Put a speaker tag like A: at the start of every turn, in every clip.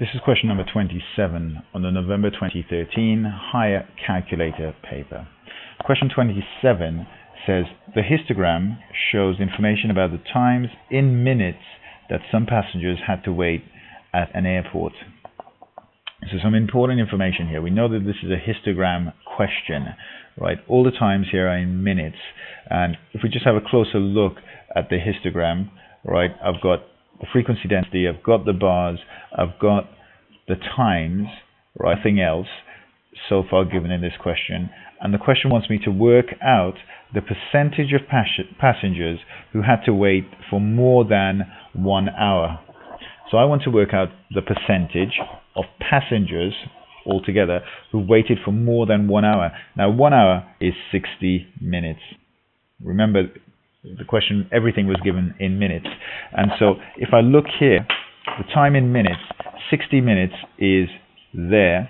A: This is question number 27 on the November 2013 Higher Calculator paper. Question 27 says the histogram shows information about the times in minutes that some passengers had to wait at an airport. So some important information here. We know that this is a histogram question, right? All the times here are in minutes. And if we just have a closer look at the histogram, right, I've got the frequency density, I've got the bars, I've got the times, right, nothing else so far given in this question. And the question wants me to work out the percentage of passengers who had to wait for more than 1 hour. So I want to work out the percentage of passengers altogether who waited for more than 1 hour. Now 1 hour is 60 minutes. Remember the question, everything was given in minutes. And so if I look here, the time in minutes, 60 minutes is there.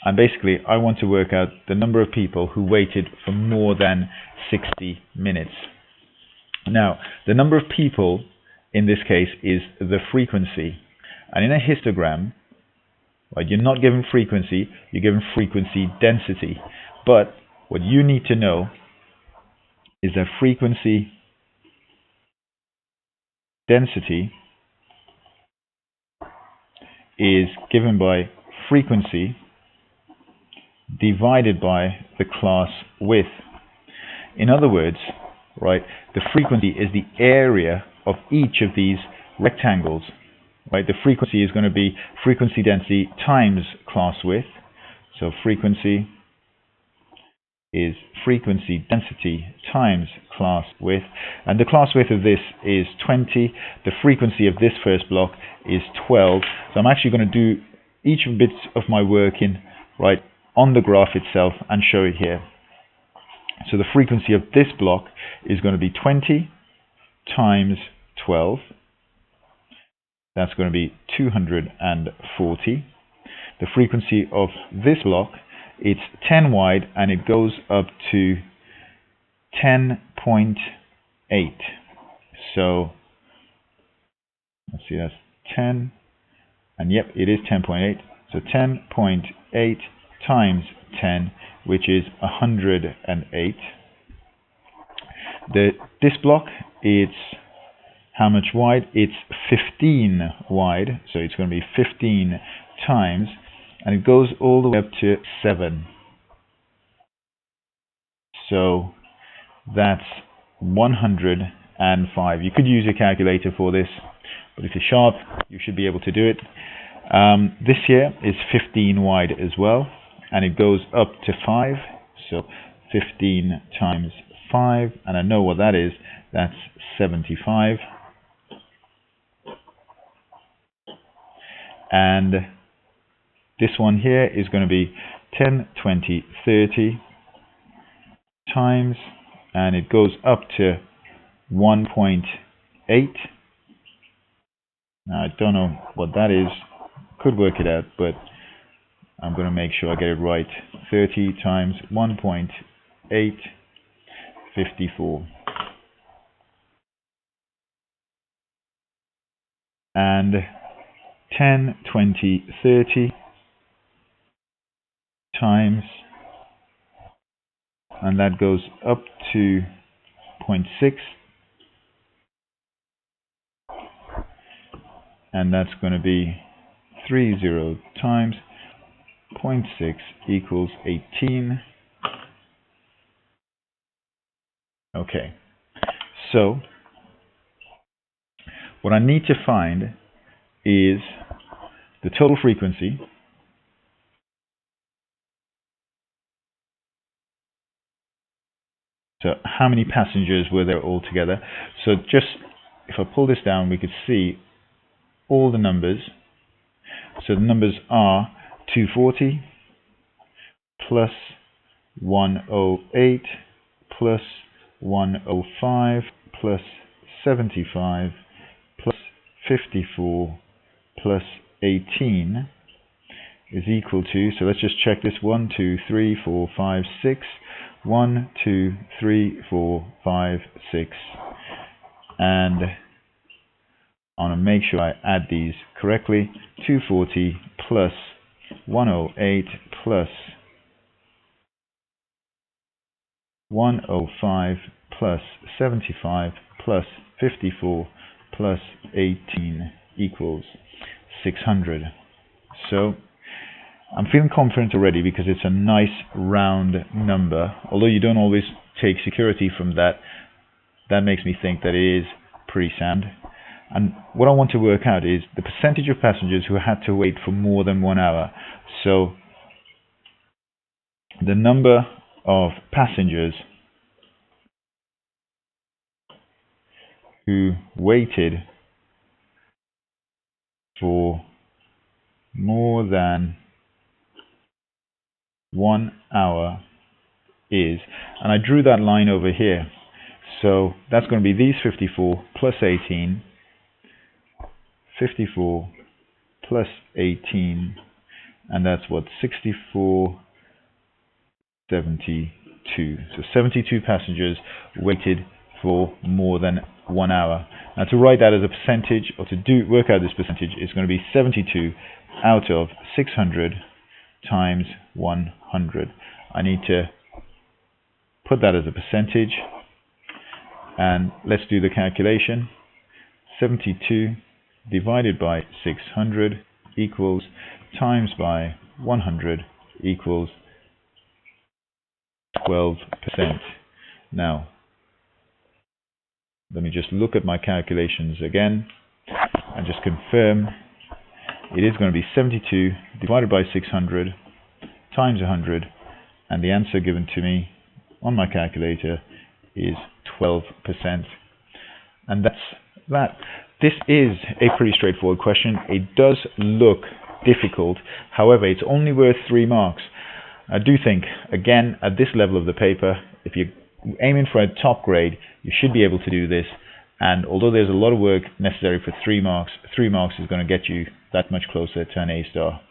A: And basically I want to work out the number of people who waited for more than 60 minutes. Now the number of people in this case is the frequency. And in a histogram, right, you're not given frequency, you're given frequency density. But what you need to know is that frequency density is given by frequency divided by the class width. In other words, right, the frequency is the area of each of these rectangles. Right, the frequency is going to be frequency density times class width. So frequency is frequency density times class width, and the class width of this is 20. The frequency of this first block is 12. So I'm actually going to do each bit of my work in right on the graph itself and show it here. So the frequency of this block is going to be 20 times 12. That's going to be 240. The frequency of this block, it's 10 wide and it goes up to 10.8. So let's see, that's 10, and yep, it is 10.8. So 10.8 times 10, which is 108. This block, it's how much wide? It's 15 wide, so it's going to be 15 times, and it goes all the way up to 7. So that's 105. You could use a calculator for this, but if you're sharp, you should be able to do it. This here is 15 wide as well, and it goes up to 5. So 15 times 5, and I know what that is. That's 75. And this one here is going to be 10, 20, 30 times, and it goes up to 1.8. Now I don't know what that is, could work it out, but I'm going to make sure I get it right. 30 times 1.8, 54. And 10, 20, 30 times, and that goes up to 0.6, and that's going to be 30 times 0.6 equals 18. Okay, so what I need to find is the total frequency so how many passengers were there altogether. So just if I pull this down, we could see all the numbers. So the numbers are 240 plus 108 plus 105 plus 75 plus 54 plus 18 is equal to, so let's just check this, 1, 2, 3, 4, 5, 6, 1, 2, 3, 4, 5, 6, and I want to make sure I add these correctly. 240 plus 108 plus 105 plus 75 plus 54 plus 18 equals 600. So I'm feeling confident already because it's a nice round number. Although you don't always take security from that, that makes me think that it is pretty sound. And what I want to work out is the percentage of passengers who had to wait for more than 1 hour. So the number of passengers who waited for more than 1 hour is, and I drew that line over here, so that's going to be these 54 plus 18, 54 plus 18, and that's what, 64, 72. So 72 passengers waited for more than 1 hour. Now to write that as a percentage, or to work out this percentage, is going to be 72 out of 600 times 100. I need to put that as a percentage, and let's do the calculation. 72 divided by 600 equals, times by 100 equals 12%. Now, let me just look at my calculations again and just confirm. It is going to be 72 divided by 600 times 100, and the answer given to me on my calculator is 12%. And that's that. This is a pretty straightforward question. It does look difficult, however, it's only worth 3 marks. I do think, again, at this level of the paper, if you're aiming for a top grade, you should be able to do this. And although there's a lot of work necessary for 3 marks, 3 marks is going to get you that much closer to an A star.